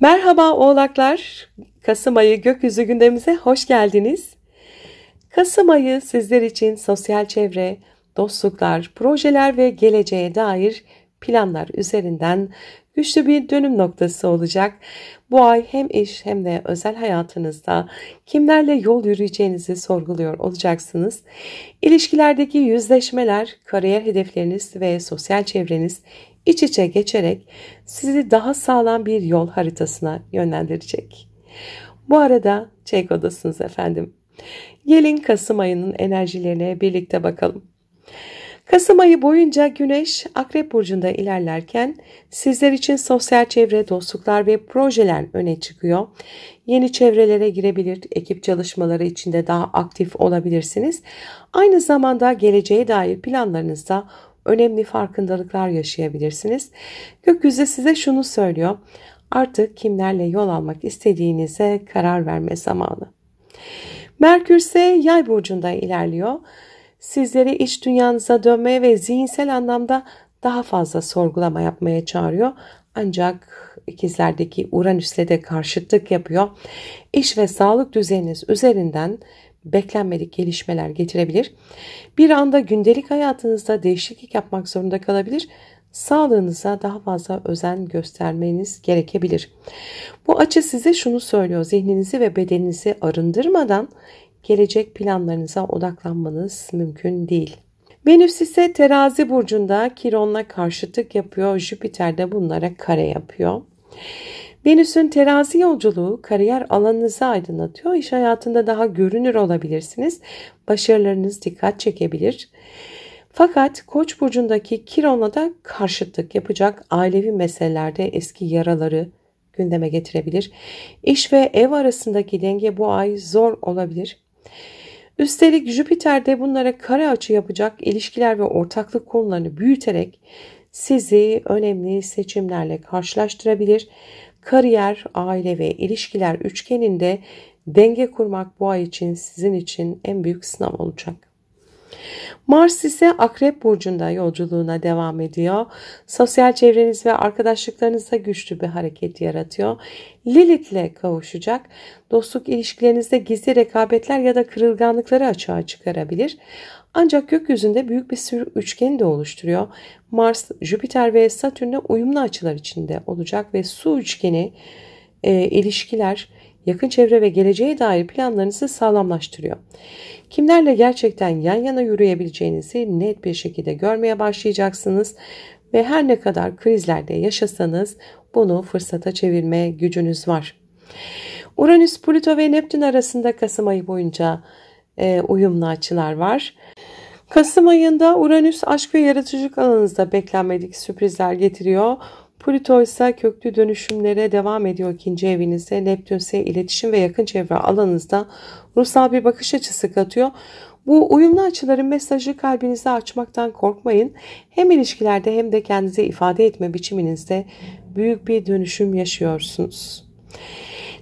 Merhaba Oğlaklar, Kasım ayı gökyüzü gündemimize hoş geldiniz. Kasım ayı sizler için sosyal çevre, dostluklar, projeler ve geleceğe dair planlar üzerinden güçlü bir dönüm noktası olacak. Bu ay hem iş hem de özel hayatınızda kimlerle yol yürüyeceğinizi sorguluyor olacaksınız. İlişkilerdeki yüzleşmeler, kariyer hedefleriniz ve sosyal çevreniz iç içe geçerek sizi daha sağlam bir yol haritasına yönlendirecek. Bu arada çek odasınız efendim. Gelin Kasım ayının enerjilerine birlikte bakalım. Kasım ayı boyunca Güneş Akrep Burcu'nda ilerlerken sizler için sosyal çevre, dostluklar ve projeler öne çıkıyor. Yeni çevrelere girebilir, ekip çalışmaları içinde daha aktif olabilirsiniz. Aynı zamanda geleceğe dair planlarınızda önemli farkındalıklar yaşayabilirsiniz. Gökyüzü size şunu söylüyor: artık kimlerle yol almak istediğinize karar verme zamanı. Merkür ise Yay burcunda ilerliyor. Sizleri iç dünyanıza dönmeye ve zihinsel anlamda daha fazla sorgulama yapmaya çağırıyor. Ancak ikizlerdeki Uranüs'le de karşıtlık yapıyor. İş ve sağlık düzeniniz üzerinden beklenmedik gelişmeler getirebilir. Bir anda gündelik hayatınızda değişiklik yapmak zorunda kalabilir. Sağlığınıza daha fazla özen göstermeniz gerekebilir. Bu açı size şunu söylüyor: zihninizi ve bedeninizi arındırmadan gelecek planlarınıza odaklanmanız mümkün değil. Venüs ise Terazi burcunda Kiron'la karşıtlık yapıyor. Jüpiter de bunlara kare yapıyor. Venüs'ün terazi yolculuğu kariyer alanınızı aydınlatıyor. İş hayatında daha görünür olabilirsiniz. Başarılarınız dikkat çekebilir. Fakat Koç burcundaki Kiron'la da karşıtlık yapacak. Ailevi meselelerde eski yaraları gündeme getirebilir. İş ve ev arasındaki denge bu ay zor olabilir. Üstelik Jüpiter de bunlara kare açı yapacak. İlişkiler ve ortaklık konularını büyüterek sizi önemli seçimlerle karşılaştırabilir. Kariyer, aile ve ilişkiler üçgeninde denge kurmak bu ay için sizin için en büyük sınav olacak. Mars ise Akrep burcunda yolculuğuna devam ediyor. Sosyal çevreniz ve arkadaşlıklarınızda güçlü bir hareket yaratıyor. Lilith'le kavuşacak. Dostluk ilişkilerinizde gizli rekabetler ya da kırılganlıkları açığa çıkarabilir. Ancak gökyüzünde büyük bir sürü üçgeni de oluşturuyor. Mars, Jüpiter ve Satürn'le uyumlu açılar içinde olacak ve su üçgeni ilişkiler, yakın çevre ve geleceğe dair planlarınızı sağlamlaştırıyor. Kimlerle gerçekten yan yana yürüyebileceğinizi net bir şekilde görmeye başlayacaksınız ve her ne kadar krizlerde yaşasanız bunu fırsata çevirme gücünüz var. Uranüs, Plüto ve Neptün arasında Kasım ayı boyunca uyumlu açılar var. Kasım ayında Uranüs aşk ve yaratıcılık alanınızda beklenmedik sürprizler getiriyor. Plüto ise köklü dönüşümlere devam ediyor ikinci evinizde. Neptün ise iletişim ve yakın çevre alanınızda ruhsal bir bakış açısı katıyor. Bu uyumlu açıların mesajı kalbinizi açmaktan korkmayın. Hem ilişkilerde hem de kendinizi ifade etme biçiminizde büyük bir dönüşüm yaşıyorsunuz.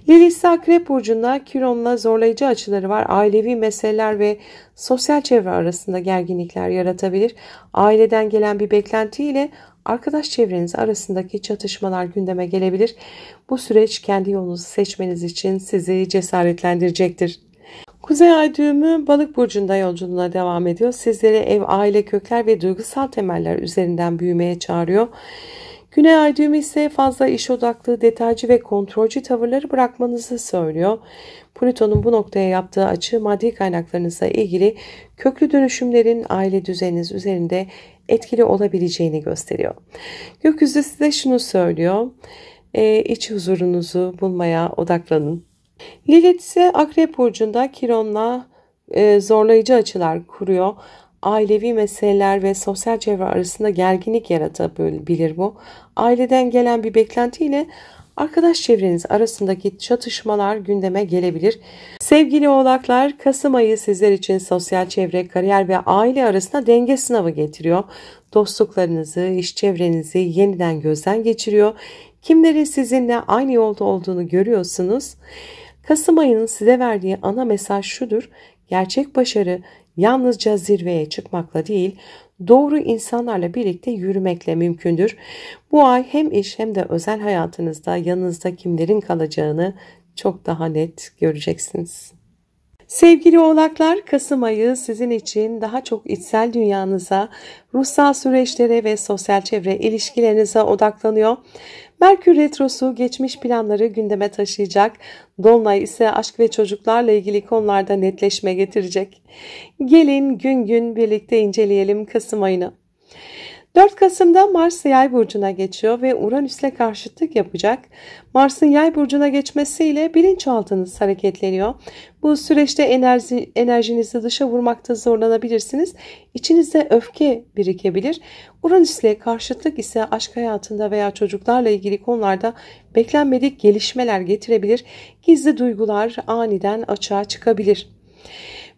Lilith Akrep burcunda Kiron'la zorlayıcı açıları var. Ailevi meseleler ve sosyal çevre arasında gerginlikler yaratabilir. Aileden gelen bir beklentiyle arkadaş çevreniz arasındaki çatışmalar gündeme gelebilir. Bu süreç kendi yolunuzu seçmeniz için sizi cesaretlendirecektir. Kuzey ay düğümü Balık burcunda yolculuğuna devam ediyor. Sizleri ev, aile, kökler ve duygusal temeller üzerinden büyümeye çağırıyor. Güney ay düğümü ise fazla iş odaklı, detaycı ve kontrolcü tavırları bırakmanızı söylüyor. Plüton'un bu noktaya yaptığı açı maddi kaynaklarınızla ilgili köklü dönüşümlerin aile düzeniniz üzerinde etkili olabileceğini gösteriyor. Gökyüzü size şunu söylüyor: iç huzurunuzu bulmaya odaklanın. Lilith ise Akrep burcunda Kiron'la zorlayıcı açılar kuruyor. Ailevi meseleler ve sosyal çevre arasında gerginlik yaratabilir bu. Aileden gelen bir beklentiyle arkadaş çevreniz arasındaki çatışmalar gündeme gelebilir. Sevgili oğlaklar, Kasım ayı sizler için sosyal çevre, kariyer ve aile arasında denge sınavı getiriyor. Dostluklarınızı, iş çevrenizi yeniden gözden geçiriyor. Kimlerin sizinle aynı yolda olduğunu görüyorsunuz. Kasım ayının size verdiği ana mesaj şudur: gerçek başarı yalnızca zirveye çıkmakla değil, doğru insanlarla birlikte yürümekle mümkündür. Bu ay hem iş hem de özel hayatınızda yanınızda kimlerin kalacağını çok daha net göreceksiniz. Sevgili oğlaklar, Kasım ayı sizin için daha çok içsel dünyanıza, ruhsal süreçlere ve sosyal çevre ilişkilerinize odaklanıyor. Merkür Retrosu geçmiş planları gündeme taşıyacak. Dolunay ise aşk ve çocuklarla ilgili konularda netleşme getirecek. Gelin gün gün birlikte inceleyelim Kasım ayını. 4 Kasım'da Mars Yay burcuna geçiyor ve Uranüs'le karşıtlık yapacak. Mars'ın Yay burcuna geçmesiyle bilinçaltınız hareketleniyor. Bu süreçte enerjinizi dışa vurmakta zorlanabilirsiniz. İçinizde öfke birikebilir. Uranüs'le karşıtlık ise aşk hayatında veya çocuklarla ilgili konularda beklenmedik gelişmeler getirebilir. Gizli duygular aniden açığa çıkabilir.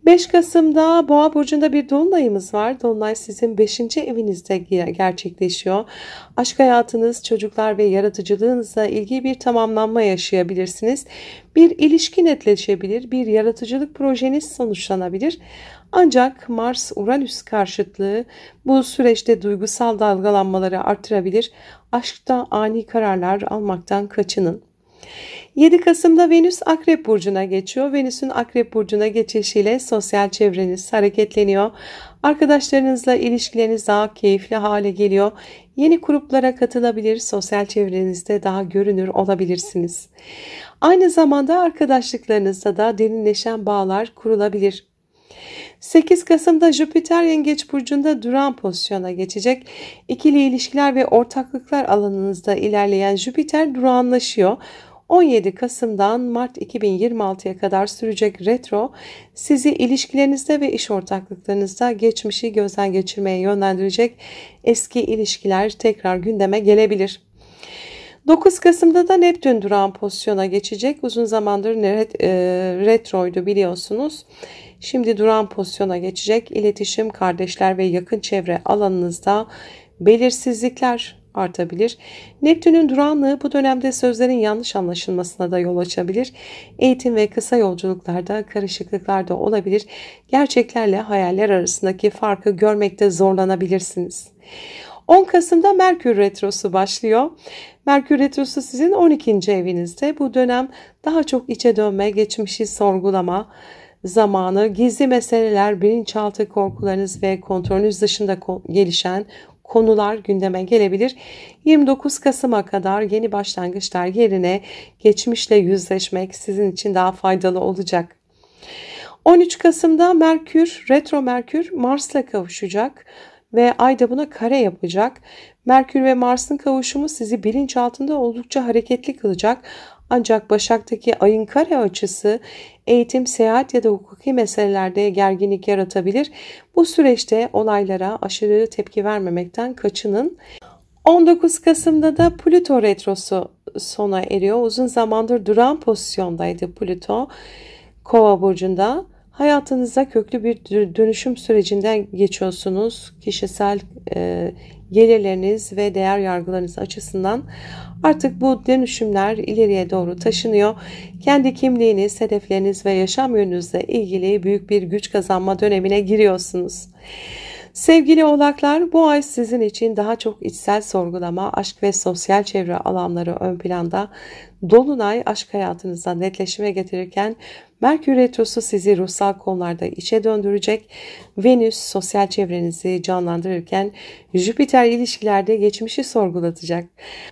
5 Kasım'da Boğa burcunda bir dolunayımız var. Dolunay sizin 5. evinizde gerçekleşiyor. Aşk hayatınız, çocuklar ve yaratıcılığınızla ilgili bir tamamlanma yaşayabilirsiniz. Bir ilişki netleşebilir, bir yaratıcılık projeniz sonuçlanabilir. Ancak Mars-Uranüs karşıtlığı bu süreçte duygusal dalgalanmaları artırabilir. Aşkta ani kararlar almaktan kaçının. 7 Kasım'da Venüs Akrep Burcu'na geçiyor. Venüs'ün Akrep Burcu'na geçişiyle sosyal çevreniz hareketleniyor. Arkadaşlarınızla ilişkileriniz daha keyifli hale geliyor. Yeni gruplara katılabilir, sosyal çevrenizde daha görünür olabilirsiniz. Aynı zamanda arkadaşlıklarınızda da derinleşen bağlar kurulabilir. 8 Kasım'da Jüpiter Yengeç Burcu'nda duran pozisyona geçecek. İkili ilişkiler ve ortaklıklar alanınızda ilerleyen Jüpiter durağanlaşıyor. 17 Kasım'dan Mart 2026'ya kadar sürecek retro sizi ilişkilerinizde ve iş ortaklıklarınızda geçmişi gözden geçirmeye yönlendirecek. Eski ilişkiler tekrar gündeme gelebilir. 9 Kasım'da da Neptün durağan pozisyona geçecek. Uzun zamandır retroydu biliyorsunuz. Şimdi durağan pozisyona geçecek. İletişim, kardeşler ve yakın çevre alanınızda belirsizlikler artabilir. Neptün'ün durağanlığı bu dönemde sözlerin yanlış anlaşılmasına da yol açabilir. Eğitim ve kısa yolculuklarda karışıklıklar da olabilir. Gerçeklerle hayaller arasındaki farkı görmekte zorlanabilirsiniz. 10 Kasım'da Merkür Retrosu başlıyor. Merkür Retrosu sizin 12. evinizde. Bu dönem daha çok içe dönme, geçmişi sorgulama zamanı, gizli meseleler, bilinçaltı korkularınız ve kontrolünüz dışında gelişen konular gündeme gelebilir. 29 Kasım'a kadar yeni başlangıçlar yerine geçmişle yüzleşmek sizin için daha faydalı olacak. 13 Kasım'da Retro Merkür Mars'la kavuşacak ve Ay da buna kare yapacak. Merkür ve Mars'ın kavuşumu sizi bilinçaltında oldukça hareketli kılacak. Ancak Başak'taki Ay'ın kare açısı eğitim, seyahat ya da hukuki meselelerde gerginlik yaratabilir. Bu süreçte olaylara aşırı tepki vermemekten kaçının. 19 Kasım'da da Plüto retrosu sona eriyor. Uzun zamandır duran pozisyondaydı Plüto Kova burcunda. Hayatınızda köklü bir dönüşüm sürecinden geçiyorsunuz. Kişisel gelirleriniz ve değer yargılarınız açısından artık bu dönüşümler ileriye doğru taşınıyor. Kendi kimliğiniz, hedefleriniz ve yaşam yönünüzle ilgili büyük bir güç kazanma dönemine giriyorsunuz. Sevgili oğlaklar, bu ay sizin için daha çok içsel sorgulama, aşk ve sosyal çevre alanları ön planda. Dolunay aşk hayatınızda netleşime getirirken Merkür Retrosu sizi ruhsal konularda içe döndürecek. Venüs sosyal çevrenizi canlandırırken Jüpiter ilişkilerde geçmişi sorgulatacak.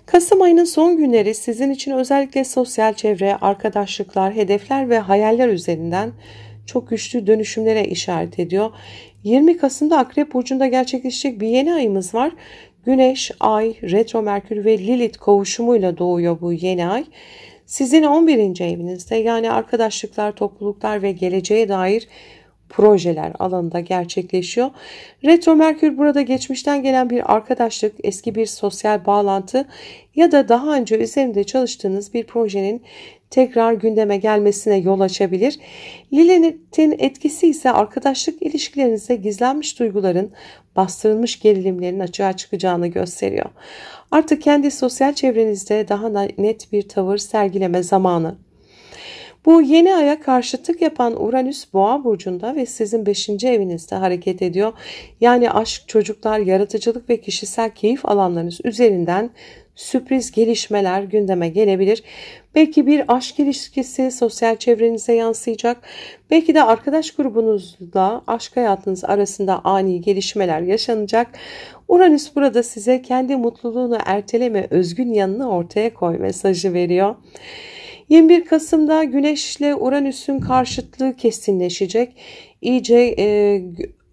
Kasım ayının son günleri sizin için özellikle sosyal çevre, arkadaşlıklar, hedefler ve hayaller üzerinden çok güçlü dönüşümlere işaret ediyor. 20 Kasım'da Akrep Burcu'nda gerçekleşecek bir yeni ayımız var. Güneş, Ay, Retro Merkür ve Lilith kavuşumuyla doğuyor bu yeni ay. Sizin 11. evinizde yani arkadaşlıklar, topluluklar ve geleceğe dair projeler alanında gerçekleşiyor. Retro Merkür burada geçmişten gelen bir arkadaşlık, eski bir sosyal bağlantı ya da daha önce üzerinde çalıştığınız bir projenin tekrar gündeme gelmesine yol açabilir. Lilith'in etkisi ise arkadaşlık ilişkilerinizde gizlenmiş duyguların, bastırılmış gerilimlerin açığa çıkacağını gösteriyor. Artık kendi sosyal çevrenizde daha net bir tavır sergileme zamanı. Bu yeni aya karşıtlık yapan Uranüs Boğa burcunda ve sizin 5. evinizde hareket ediyor. Yani aşk, çocuklar, yaratıcılık ve kişisel keyif alanlarınız üzerinden sürpriz gelişmeler gündeme gelebilir. Belki bir aşk ilişkisi sosyal çevrenize yansıyacak. Belki de arkadaş grubunuzla aşk hayatınız arasında ani gelişmeler yaşanacak. Uranüs burada size kendi mutluluğunu erteleme, özgün yanını ortaya koy mesajı veriyor. 21 Kasım'da Güneş ile Uranüs'ün karşıtlığı kesinleşecek. İyice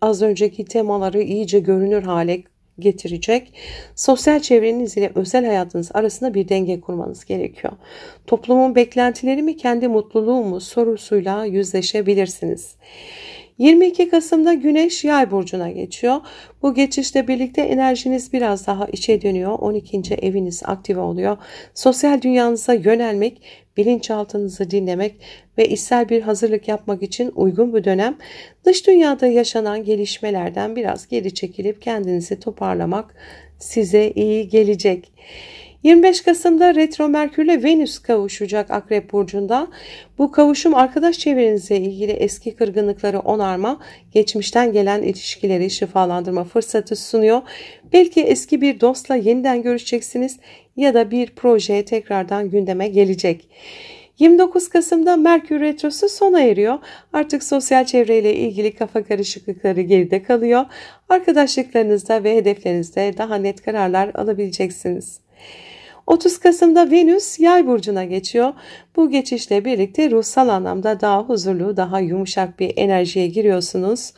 az önceki temaları iyice görünür hale getirecek. Sosyal çevreniz ile özel hayatınız arasında bir denge kurmanız gerekiyor. Toplumun beklentileri mi, kendi mutluluğu mu sorusuyla yüzleşebilirsiniz. 22 Kasım'da Güneş Yay burcuna geçiyor. Bu geçişle birlikte enerjiniz biraz daha içe dönüyor. 12. eviniz aktive oluyor. Sosyal dünyanıza yönelmek, bilinçaltınızı dinlemek ve içsel bir hazırlık yapmak için uygun bir dönem. Dış dünyada yaşanan gelişmelerden biraz geri çekilip kendinizi toparlamak size iyi gelecek. 25 Kasım'da Retro Merkür ile Venüs kavuşacak Akrep burcunda. Bu kavuşum arkadaş çevrenizle ilgili eski kırgınlıkları onarma, geçmişten gelen ilişkileri şifalandırma fırsatı sunuyor. Belki eski bir dostla yeniden görüşeceksiniz ya da bir proje tekrardan gündeme gelecek. 29 Kasım'da Merkür Retrosu sona eriyor. Artık sosyal çevreyle ilgili kafa karışıklıkları geride kalıyor. Arkadaşlıklarınızda ve hedeflerinizde daha net kararlar alabileceksiniz. 30 Kasım'da Venüs Yay burcuna geçiyor. Bu geçişle birlikte ruhsal anlamda daha huzurlu, daha yumuşak bir enerjiye giriyorsunuz.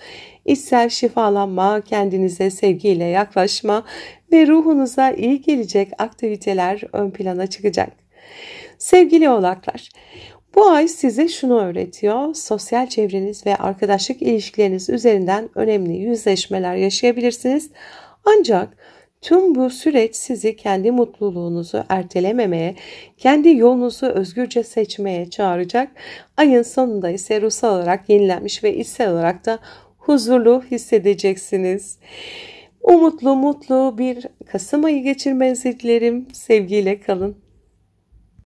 İçsel şifalanma, kendinize sevgiyle yaklaşma ve ruhunuza iyi gelecek aktiviteler ön plana çıkacak. Sevgili oğlaklar, bu ay size şunu öğretiyor. Sosyal çevreniz ve arkadaşlık ilişkileriniz üzerinden önemli yüzleşmeler yaşayabilirsiniz. Ancak tüm bu süreç sizi kendi mutluluğunuzu ertelememeye, kendi yolunuzu özgürce seçmeye çağıracak. Ayın sonunda ise ruhsal olarak yenilenmiş ve içsel olarak da huzurlu hissedeceksiniz. Umutlu, mutlu bir Kasım ayı geçirmenizi dilerim. Sevgiyle kalın.